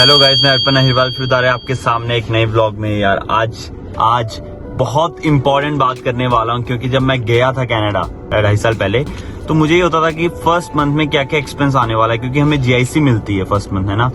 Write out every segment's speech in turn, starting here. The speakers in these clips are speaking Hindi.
हेलो गाइस, मैं अर्पण अहिरवाल फिर उतारे आपके सामने एक नए ब्लॉग में। यार आज बहुत इंपॉर्टेंट बात करने वाला हूँ, क्योंकि जब मैं गया था कनाडा 2.5 साल पहले, तो मुझे ये होता था कि फर्स्ट मंथ में क्या क्या एक्सपेंस आने वाला है, क्योंकि हमें जीआईसी मिलती है फर्स्ट मंथ, है ना।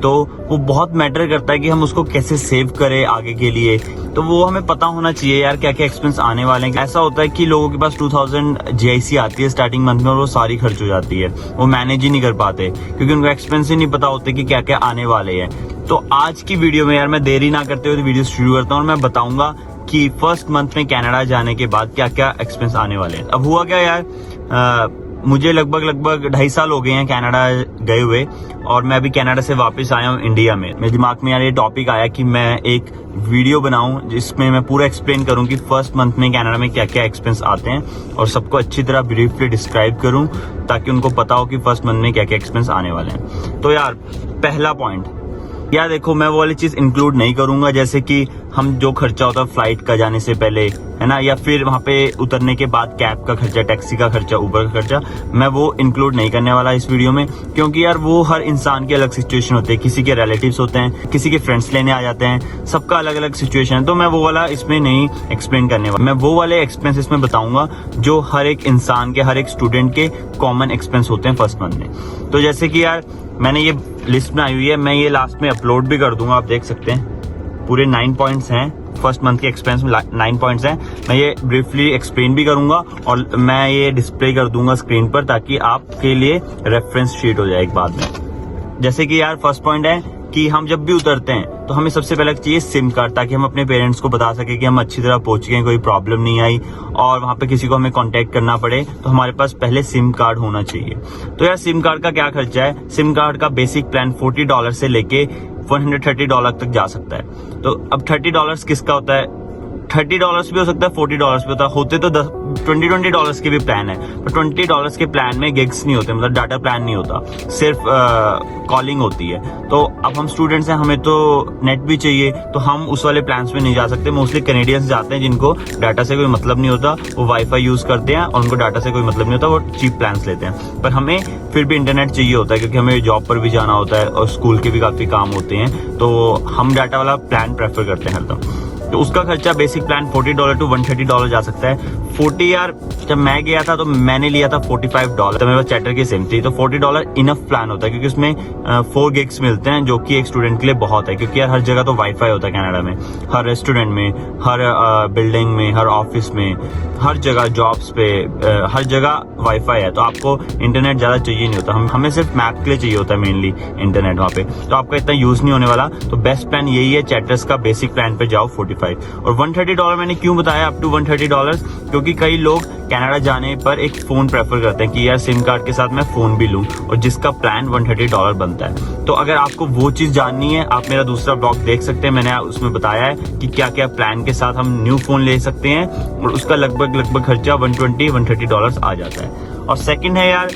तो वो बहुत मैटर करता है कि हम उसको कैसे सेव करें आगे के लिए। तो वो हमें पता होना चाहिए यार क्या क्या एक्सपेंस आने वाले हैं। ऐसा होता है कि लोगों के पास 2000 जीआईसी आती है स्टार्टिंग मंथ में, और वो सारी खर्च हो जाती है, वो मैनेज ही नहीं कर पाते, क्योंकि उनको एक्सपेंस ही नहीं पता होते कि क्या क्या आने वाले हैं। तो आज की वीडियो में यार मैं देरी ना करते हुए वीडियो शुरू करता हूँ और मैं बताऊंगा कि फर्स्ट मंथ में कनाडा जाने के बाद क्या क्या एक्सपेंस आने वाले हैं। अब हुआ क्या यार, मुझे लगभग 2.5 साल हो गए हैं कनाडा गए हुए, और मैं अभी कनाडा से वापस आया हूँ इंडिया में। मेरे दिमाग में यार ये टॉपिक आया कि मैं एक वीडियो बनाऊं जिसमें मैं पूरा एक्सप्लेन करूं कि फर्स्ट मंथ में कनाडा में क्या क्या एक्सपेंस आते हैं, और सबको अच्छी तरह ब्रीफली डिस्क्राइब करूं ताकि उनको पता हो कि फर्स्ट मंथ में क्या क्या एक्सपेंस आने वाले हैं। तो यार पहला पॉइंट, यार देखो, मैं वो वाली चीज इंक्लूड नहीं करूंगा जैसे कि हम जो खर्चा होता है फ्लाइट का जाने से पहले, है ना, या फिर वहां पे उतरने के बाद कैब का खर्चा, टैक्सी का खर्चा, उबर का खर्चा, मैं वो इंक्लूड नहीं करने वाला इस वीडियो में, क्योंकि यार वो हर इंसान की अलग सिचुएशन होती है। किसी के रिलेटिव्स होते हैं, किसी के फ्रेंड्स लेने आ जाते हैं, सबका अलग अलग सिचुएशन है। तो मैं वो वाला इसमें नहीं एक्सप्लेन करने वाला, मैं वो वाले एक्सपेंस इसमें बताऊंगा जो हर एक इंसान के, हर एक स्टूडेंट के कॉमन एक्सपेंस होते हैं फर्स्ट मंथ में। तो जैसे कि यार मैंने ये लिस्ट बनाई हुई है, मैं ये लास्ट में अपलोड भी कर दूंगा, आप देख सकते हैं। पूरे 9 पॉइंट्स हैं फर्स्ट मंथ के एक्सपेंस में, 9 पॉइंट्स हैं। मैं ये ब्रीफली एक्सप्लेन भी करूंगा और मैं ये डिस्प्ले कर दूंगा स्क्रीन पर, ताकि आपके लिए रेफरेंस शीट हो जाए एक बाद में। जैसे कि यार फर्स्ट पॉइंट है कि हम जब भी उतरते हैं तो हमें सबसे पहले चाहिए सिम कार्ड, ताकि हम अपने पेरेंट्स को बता सके कि हम अच्छी तरह पहुंच गए, कोई प्रॉब्लम नहीं आई, और वहां पे किसी को हमें कांटेक्ट करना पड़े तो हमारे पास पहले सिम कार्ड होना चाहिए। तो यार सिम कार्ड का क्या खर्चा है? सिम कार्ड का बेसिक प्लान $40 से लेके $130 तक जा सकता है। तो अब $30 किसका होता है? $30 भी हो सकता है, $40 भी होता है, होते तो $20 के भी प्लान है, पर $20 के प्लान में गिग्स नहीं होते, मतलब डाटा प्लान नहीं होता, सिर्फ कॉलिंग होती है। तो अब हम स्टूडेंट्स हैं, हमें तो नेट भी चाहिए, तो हम उस वाले प्लान्स में नहीं जा सकते। मोस्टली कैनेडियंस जाते हैं जिनको डाटा से कोई मतलब नहीं होता, वो वाईफाई यूज करते हैं और उनको डाटा से कोई मतलब नहीं होता, वो चीप प्लान्स लेते हैं। पर हमें फिर भी इंटरनेट चाहिए होता है, क्योंकि हमें जॉब पर भी जाना होता है और स्कूल के भी काफी काम होते हैं, तो हम डाटा वाला प्लान प्रेफर करते हैं हरदम। तो उसका खर्चा बेसिक प्लान $40 to $130 जा सकता है। 40 यार जब मैं गया था तो मैंने लिया था $45, तो मेरे पास चैटर की सिम थी, तो $40 इनफ प्लान होता है, क्योंकि उसमें 4 गिग्स मिलते हैं, जो कि एक स्टूडेंट के लिए बहुत है, क्योंकि यार हर जगह तो वाईफाई होता है कनाडा में, हर रेस्टोरेंट में, हर बिल्डिंग में, हर ऑफिस में, हर जगह जॉब्स पे, हर जगह वाईफाई है। तो आपको इंटरनेट ज्यादा चाहिए नहीं होता, हमें सिर्फ मैप के लिए चाहिए होता है मेनली इंटरनेट वहाँ पे, तो आपका इतना यूज नहीं होने वाला। तो बेस्ट प्लान यही है, चैटर्स का बेसिक प्लान पे जाओ 45। और $130 मैंने क्यों बताया अप टू $130? क्योंकि कई लोग कनाडा जाने पर एक फोन प्रेफर करते हैं कि यार सिम कार्ड के साथ मैं फोन भी लूं, और जिसका प्लान $130 बनता है। तो अगर आपको वो चीज जाननी है, आप मेरा दूसरा ब्लॉग देख सकते हैं, मैंने उसमें बताया है कि क्या क्या प्लान के साथ हम न्यू फोन ले सकते हैं, और उसका लगभग खर्चा $120-130 आ जाता है। और सेकंड है यार,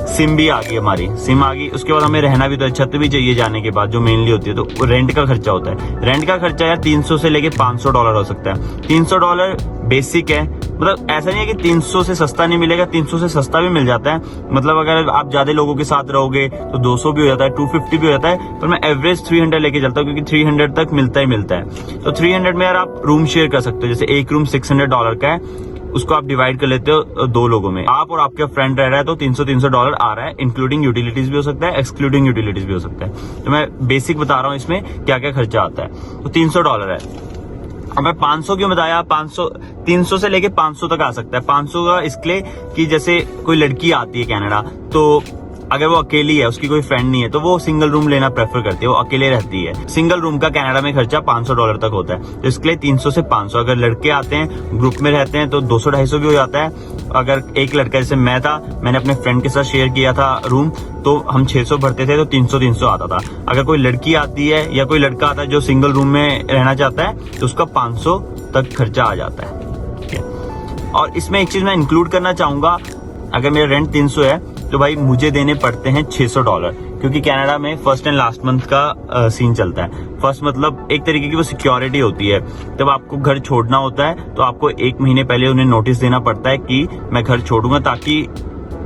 सिम भी आ गई, हमारी सिम आ गई, उसके बाद हमें रहना भी तो, छत भी चाहिए जाने के बाद, जो मेनली होती है। तो रेंट का खर्चा होता है, रेंट का खर्चा यार $300 से लेके $500 हो सकता है। $300 बेसिक है, मतलब ऐसा नहीं है कि 300 से सस्ता नहीं मिलेगा, 300 से सस्ता भी मिल जाता है। मतलब अगर आप ज्यादा लोगों के साथ रहोगे तो 200 भी हो जाता है, 250 भी हो जाता है, पर मैं एवरेज 300 लेके चलता हूँ, क्योंकि 300 तक मिलता ही मिलता है। तो 300 में यार आप रूम शेयर कर सकते हो, जैसे एक रूम $600 का है, उसको आप डिवाइड कर लेते हो 2 लोगों में, आप और आपका फ्रेंड रह रहा है, तो $300 आ रहा है, इंक्लूडिंग यूटिलिटीज भी हो सकता है, एक्सक्लूडिंग यूटिलिटीज भी हो सकता है। तो मैं बेसिक बता रहा हूँ इसमें क्या क्या खर्चा आता है। तो $300 है। अब मैं 500 क्यों बताया? 300 से लेके 500 तक आ सकता है। 500 का इसलिए कि जैसे कोई लड़की आती है कनाडा, तो अगर वो अकेली है, उसकी कोई फ्रेंड नहीं है, तो वो सिंगल रूम लेना प्रेफर करती है, वो अकेले रहती है। सिंगल रूम का कनाडा में खर्चा $500 तक होता है, तो इसके लिए 300 से 500। अगर लड़के आते हैं, ग्रुप में रहते हैं, तो 200-250 भी हो जाता है। अगर एक लड़का, जैसे मैं था, मैंने अपने फ्रेंड के साथ शेयर किया था रूम, तो हम 600 भरते थे, तो 300 आता था। अगर कोई लड़की आती है या कोई लड़का आता है जो सिंगल रूम में रहना चाहता है, तो उसका 500 तक खर्चा आ जाता है, ठीक है। और इसमें एक चीज मैं इंक्लूड करना चाहूंगा, अगर मेरा रेंट 300 है तो भाई मुझे देने पड़ते हैं $600, क्योंकि कनाडा में फर्स्ट एंड लास्ट मंथ का सीन चलता है। फर्स्ट मतलब एक तरीके की वो सिक्योरिटी होती है, जब आपको घर छोड़ना होता है तो आपको 1 महीने पहले उन्हें नोटिस देना पड़ता है कि मैं घर छोड़ूंगा, ताकि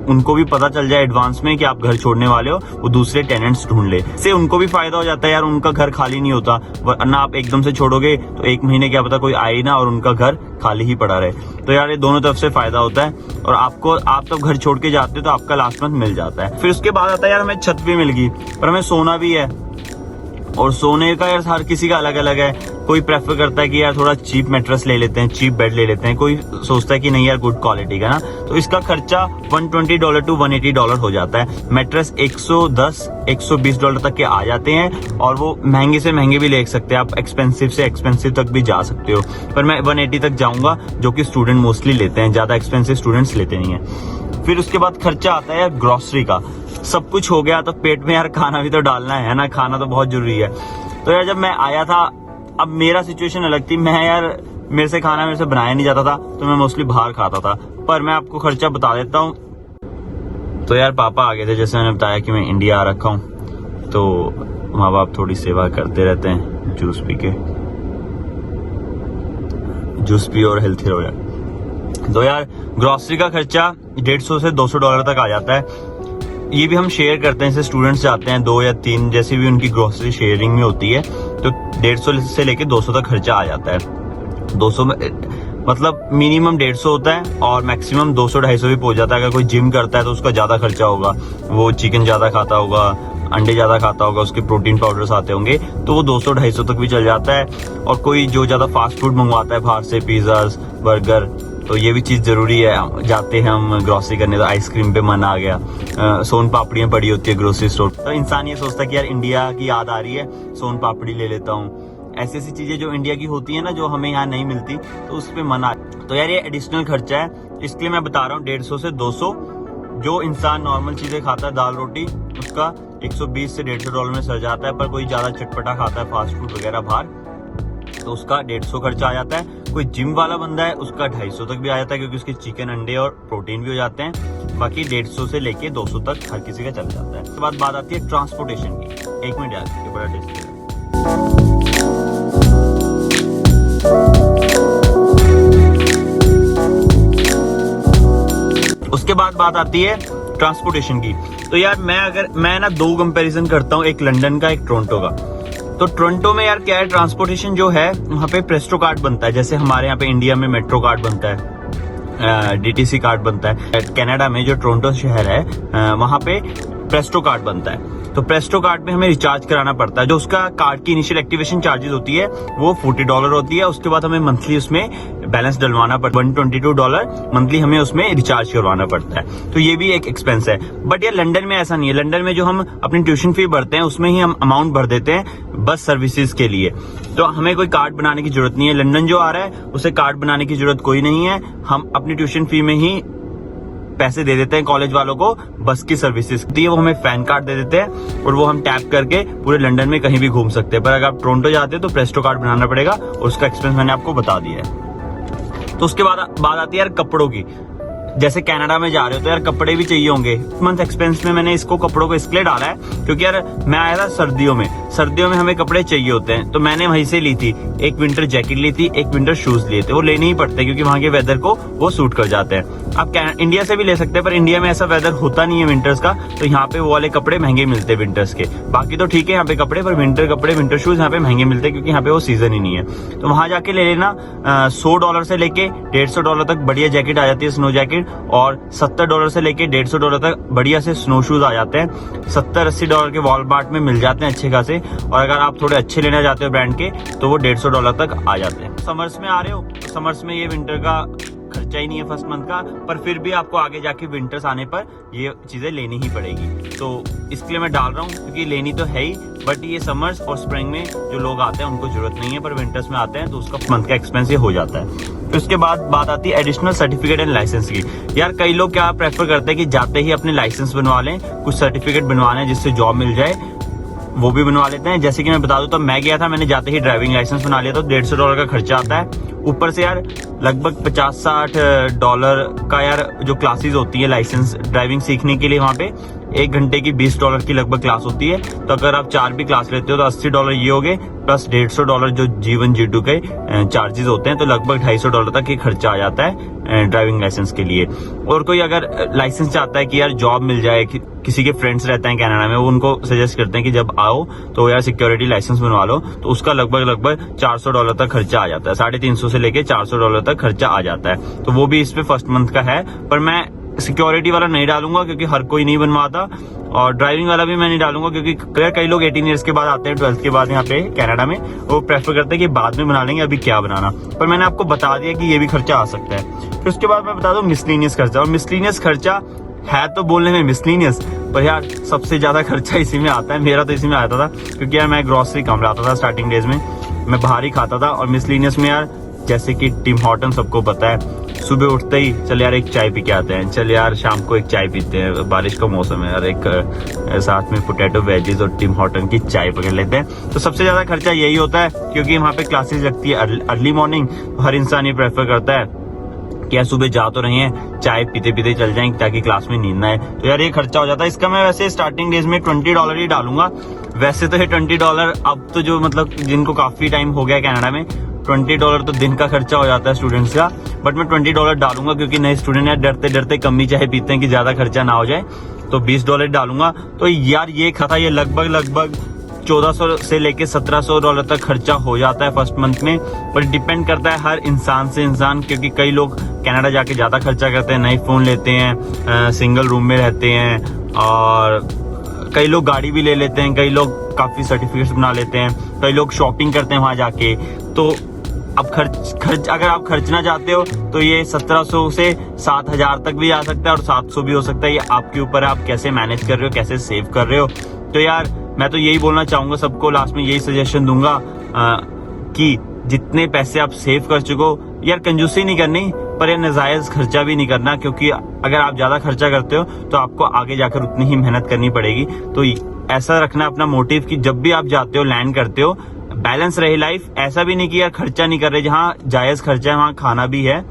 उनको भी पता चल जाए एडवांस में कि आप घर छोड़ने वाले हो, वो दूसरे टेनेंट्स ढूंढ ले। इससे उनको भी फायदा हो जाता है यार, उनका घर खाली नहीं होता, वरना आप एकदम से छोड़ोगे तो 1 महीने क्या पता कोई आए ना और उनका घर खाली ही पड़ा रहे। तो यार ये दोनों तरफ से फायदा होता है, और आप तब घर छोड़ के जाते हो तो आपका लास्ट मंथ मिल जाता है। फिर उसके बाद आता है यार हमें छत भी मिल गई, पर हमें सोना भी है, और सोने का यार हर किसी का अलग अलग है। कोई प्रेफर करता है कि यार थोड़ा चीप मैट्रेस ले लेते हैं, चीप बेड ले लेते हैं, कोई सोचता है कि नहीं यार गुड क्वालिटी का ना, तो इसका खर्चा $120 to $180 हो जाता है। मैट्रेस $110-120 तक के आ जाते हैं, और वो महंगे से महंगे भी ले सकते हैं आप, एक्सपेंसिव से एक्सपेंसिव तक भी जा सकते हो, पर मैं 180 तक जाऊंगा, जो कि स्टूडेंट मोस्टली लेते हैं, ज्यादा एक्सपेंसिव स्टूडेंट्स लेते नहीं है। फिर उसके बाद खर्चा आता है यार ग्रोसरी का। सब कुछ हो गया तो पेट में यार खाना भी तो डालना है ना, खाना तो बहुत जरूरी है। तो यार जब मैं आया था, अब मेरा सिचुएशन अलग थी, मेरे से बनाया नहीं जाता था, तो मैं मोस्टली बाहर खाता था। पर मैं आपको खर्चा बता देता हूँ। तो यार पापा आ गए थे, जैसे मैंने बताया कि मैं इंडिया आ रखा हूँ, तो माँ बाप थोड़ी सेवा करते रहते हैं, जूस पी और हेल्थी हो जाए। तो यार ग्रोसरी का खर्चा $150 से $200 तक आ जाता है। ये भी हम शेयर करते हैं, जैसे स्टूडेंट्स जाते हैं 2 या 3, जैसे भी उनकी ग्रोसरी शेयरिंग में होती है, तो 150 से लेके 200 तक खर्चा आ जाता है। 200 में मतलब मिनिमम 150 होता है, और मैक्सिमम 200-250 भी पहुंच जाता है। अगर कोई जिम करता है तो उसका ज्यादा खर्चा होगा, वो चिकन ज्यादा खाता होगा, अंडे ज्यादा खाता होगा, उसके प्रोटीन पाउडर्स आते होंगे, तो वो 200-250 तक भी चल जाता है। और कोई जो ज्यादा फास्ट फूड मंगवाता है बाहर से, पिज्जाज, बर्गर, तो ये भी चीज जरूरी है। जाते हैं हम ग्रोसरी करने तो आइसक्रीम पे मन आ गया, सोन पापड़ियाँ पड़ी होती है ग्रोसरी स्टोर, तो इंसान ये सोचता है कि यार इंडिया की याद आ रही है, सोन पापड़ी ले लेता हूँ। ऐसी ऐसी चीजें जो इंडिया की होती है ना, जो हमें यहाँ नहीं मिलती, तो उस पे मन आ। तो यार ये एडिशनल खर्चा है, इसके लिए मैं बता रहा हूँ 150 से 200। जो इंसान नॉर्मल चीजें खाता है, दाल रोटी, उसका 120 से $150 में सर जाता है। पर कोई ज्यादा चटपटा खाता है, फास्ट फूड वगैरह बाहर, तो उसका 150 खर्चा आ जाता है। कोई जिम वाला बंदा है, उसका 250 तक भी आ जाता है, क्योंकि उसके चिकन, अंडे और प्रोटीन भी हो जाते हैं। बाकी 150 से लेके 200 तक हर किसी का चल जाता है। उसके बाद बात आती है ट्रांसपोर्टेशन की। 1 मिनट यार, ये बड़ा डिस्प्ले। उसके बाद बात आती है ट्रांसपोर्टेशन की। तो यार मैं ना 2 कंपैरिजन करता हूँ, एक लंदन का, एक टोरंटो का। तो टोरंटो में यार क्या है, ट्रांसपोर्टेशन जो है वहाँ पे प्रेस्टो कार्ड बनता है, जैसे हमारे यहाँ पे इंडिया में मेट्रो कार्ड बनता है, डीटीसी कार्ड बनता है। कनाडा में जो टोरंटो शहर है, वहाँ पे प्रेस्टो कार्ड बनता है। तो प्रेस्टो कार्ड में हमें रिचार्ज कराना पड़ता है। जो उसका कार्ड की इनिशियल एक्टिवेशन चार्जेस होती है वो $40 होती है। उसके बाद हमें मंथली उसमें बैलेंस डलवाना पड़ता है, $122 मंथली हमें उसमें रिचार्ज करवाना पड़ता है। तो ये भी एक एक्सपेंस है। बट ये लंदन में ऐसा नहीं है। लंदन में जो हम अपनी ट्यूशन फी भरते हैं उसमें ही हम अमाउंट भर देते हैं बस सर्विसेज के लिए, तो हमें कोई कार्ड बनाने की जरूरत नहीं है। लंदन जो आ रहा है उसे कार्ड बनाने की जरूरत कोई नहीं है। हम अपनी ट्यूशन फी में ही पैसे दे देते हैं कॉलेज वालों को, बस की सर्विसेज दी है वो हमें पैन कार्ड दे देते हैं, और वो हम टैप करके पूरे लंदन में कहीं भी घूम सकते हैं। पर अगर आप टोरंटो जाते हैं तो प्रेस्टो कार्ड बनाना पड़ेगा, और उसका एक्सपेंस मैंने आपको बता दिया है। तो उसके बाद बात आती है यार कपड़ों की। जैसे कनाडा में जा रहे हो तो यार कपड़े भी चाहिए होंगे। मंथ एक्सपेंस में मैंने इसको कपड़ों को इसलिए डाला है क्योंकि यार मैं आया था सर्दियों में हमें कपड़े चाहिए होते हैं, तो मैंने वहीं से ली थी। एक विंटर जैकेट ली थी, एक विंटर शूज लिए थे। वो लेने ही पड़ते क्योंकि वहां के वेदर को वो सूट कर जाते हैं। आप इंडिया से भी ले सकते हैं, पर इंडिया में ऐसा वेदर होता नहीं है विंटर्स का, तो यहाँ पे वो वाले कपड़े महंगे मिलते हैं विंटर्स के। बाकी तो ठीक है यहाँ पे कपड़े, पर विंटर शूज यहाँ पे महंगे मिलते हैं क्योंकि यहाँ पे वो सीजन ही नहीं है। तो वहां जाके ले लेना। $100 से लेके $150 तक बढ़िया जैकेट आ जाती है, स्नो जैकेट, और $70 से लेके $150 तक बढ़िया से स्नो शूज आ जाते हैं। $70-80 के वॉलमार्ट में मिल जाते हैं अच्छे खासे, और अगर आप थोड़े अच्छे लेना चाहते हो ब्रांड के तो वो $150 तक आ जाते हैं। समर्स में आ रहे हो तो समर्स में ये विंटर का खर्चा ही नहीं है फर्स्ट मंथ का, पर फिर भी आपको आगे जाके विंटर्स आने पर ये चीजें लेनी ही पड़ेगी। तो इसके लिए मैं डाल रहा हूँ क्योंकि लेनी तो है ही, बट ये समर्स और स्प्रिंग में जो लोग आते हैं उनको जरूरत नहीं है, पर विंटर्स में आते हैं तो उसका मंथ का एक्सपेंस ये हो जाता है। फिर उसके बाद बात आती है एडिशनल सर्टिफिकेट एंड लाइसेंस की। यार कई लोग क्या प्रेफर करते हैं कि जाते ही अपने लाइसेंस बनवा लें, कुछ सर्टिफिकेट बनवाने जिससे जॉब मिल जाए, वो भी बनवा लेते हैं। जैसे कि मैं बता दूं, तो मैं गया था, मैंने जाते ही ड्राइविंग लाइसेंस बना लिया, तो $150 का खर्चा आता है। ऊपर से यार लगभग $50-60 का यार जो क्लासेस होती है लाइसेंस ड्राइविंग सीखने के लिए वहाँ पे, 1 घंटे की $20 की लगभग क्लास होती है। तो अगर आप 4 भी क्लास लेते हो तो $80 ये हो गए, प्लस $150 जो G1 G2 के चार्जेस होते हैं, तो लगभग $250 तक ये खर्चा आ जाता है ड्राइविंग लाइसेंस के लिए। और कोई अगर लाइसेंस चाहता है कि यार जॉब मिल जाए, किसी के फ्रेंड्स रहते हैं कनाडा में, वो उनको सजेस्ट करते हैं कि जब आओ तो यार सिक्योरिटी लाइसेंस बनवा लो, तो उसका लगभग $400 तक खर्चा आ जाता है। 350 से लेके $400 तक खर्चा आ जाता है। तो वो भी इस पे फर्स्ट मंथ का है, पर मैं सिक्योरिटी वाला नहीं डालूंगा क्योंकि हर कोई नहीं बनवाता, और ड्राइविंग वाला भी मैं नहीं डालूंगा क्योंकि कई लोग 18 ईयर्स के बाद आते हैं, 12th के बाद यहाँ पे कनाडा में, वो प्रेफर करते हैं कि बाद में बना लेंगे, अभी क्या बनाना। पर मैंने आपको बता दिया कि ये भी खर्चा आ सकता है। फिर उसके बाद मैं बता दूं मिसलिनियस खर्चा, और मिसलिनियस खर्चा है तो बोलने में मिसलिनियस, पर यार सबसे ज्यादा खर्चा इसी में आता है। मेरा तो इसी में आता था क्योंकि यार मैं ग्रोसरी कम लाता था स्टार्टिंग डेज में, मैं बाहर ही खाता था। और मिसलिनियस में यार जैसे कि टिम हॉर्टन सबको पता है, सुबह उठते ही चल यार एक चाय पी के आते हैं, चल यार शाम को एक चाय पीते हैं, बारिश का मौसम है यार, एक साथ में पोटैटो वेजीज और टिम हॉर्टन की चाय पकड़ लेते हैं। तो सबसे ज्यादा खर्चा यही होता है क्योंकि वहाँ पे क्लासेस लगती है अर्ली मॉर्निंग। हर इंसान ये प्रेफर करता है कि यार सुबह जा तो रहे हैं, चाय पीते पीते चल जाएंगे ताकि क्लास में नींद ना आए। तो यार ये खर्चा हो जाता है। इसका मैं वैसे स्टार्टिंग डेज में $20 ही डालूंगा। वैसे तो ये $20 अब तो जो मतलब जिनको काफी टाइम हो गया कनाडा में, $20 तो दिन का खर्चा हो जाता है स्टूडेंट्स का, बट मैं $20 डालूंगा क्योंकि नए स्टूडेंट है, डरते डरते कम ही चाय पीते हैं कि ज्यादा खर्चा ना हो जाए, तो $20 डालूंगा। तो यार ये खाता ये लगभग $1400 से लेके $1700 तक खर्चा हो जाता है फर्स्ट मंथ में। पर डिपेंड करता है हर इंसान से इंसान, क्योंकि कई लोग कनाडा जाके ज्यादा खर्चा करते हैं, नए फोन लेते हैं, सिंगल रूम में रहते हैं, और कई लोग गाड़ी भी ले लेते हैं, कई लोग काफी सर्टिफिकेट्स बना लेते हैं, कई लोग शॉपिंग करते हैं वहां जाके। तो अब खर्च अगर आप खर्चना चाहते हो तो ये 1700 से 7000 तक भी आ सकता है और 700 भी हो सकता है। ये आपके ऊपर है, आप कैसे मैनेज कर रहे हो, कैसे सेव कर रहे हो। तो यार मैं तो यही बोलना चाहूंगा सबको, लास्ट में यही सजेशन दूंगा कि जितने पैसे आप सेव कर चुको, यार कंजूसी नहीं करनी, पर यार नाजायज खर्चा भी नहीं करना, क्योंकि अगर आप ज्यादा खर्चा करते हो तो आपको आगे जाकर उतनी ही मेहनत करनी पड़ेगी। तो ऐसा रखना अपना मोटिव कि जब भी आप जाते हो, लैंड करते हो, बैलेंस रहे लाइफ। ऐसा भी नहीं कि यार खर्चा नहीं कर रहे, जहाँ जायज खर्चा है वहाँ खाना भी है।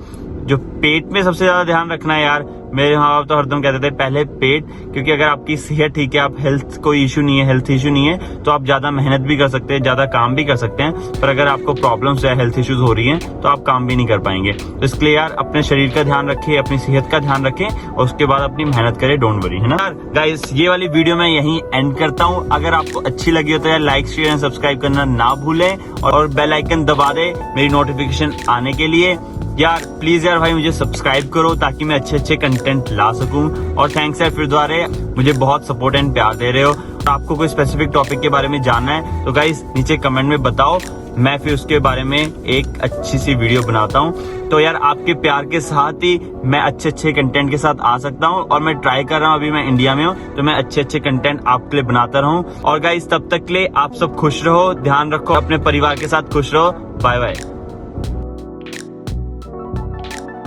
जो पेट में सबसे ज्यादा ध्यान रखना है यार, मेरे माँ बाप तो हरदम कहते थे पहले पेट, क्योंकि अगर आपकी सेहत ठीक है, आप हेल्थ कोई इशू नहीं है, हेल्थ इशू नहीं है, तो आप ज्यादा मेहनत भी कर सकते हैं, ज्यादा काम भी कर सकते हैं। पर अगर आपको प्रॉब्लम्स है, हेल्थ इश्यूज हो रही हैं, तो आप काम भी नहीं कर पाएंगे। तो इसके लिए यार अपने शरीर का ध्यान रखें, अपनी सेहत का ध्यान रखें, और उसके बाद अपनी मेहनत करें, डोंट वरी, है ना गाइस। ये वाली वीडियो मैं यहीं एंड करता हूँ। अगर आपको अच्छी लगी हो तो यार लाइक, शेयर एंड सब्सक्राइब करना ना भूलें, और बेल आइकन दबा दे मेरी नोटिफिकेशन आने के लिए। यार प्लीज यार भाई मुझे सब्सक्राइब करो ताकि मैं अच्छे कंटेंट ला सकूं। और थैंक्स यार फिर दोबारा, मुझे बहुत सपोर्ट एंड प्यार दे रहे हो। आपको कोई स्पेसिफिक टॉपिक के बारे में जानना है तो गाइस नीचे कमेंट में बताओ, मैं फिर उसके बारे में एक अच्छी सी वीडियो बनाता हूँ। तो यार आपके प्यार के साथ ही मैं अच्छे कंटेंट के साथ आ सकता हूँ, और मैं ट्राई कर रहा हूँ, अभी मैं इंडिया में हूँ, तो मैं अच्छे कंटेंट आपके लिए बनाता रहूँ। और गाइस तब तक के लिए आप सब खुश रहो, ध्यान रखो, अपने परिवार के साथ खुश रहो। Bye bye.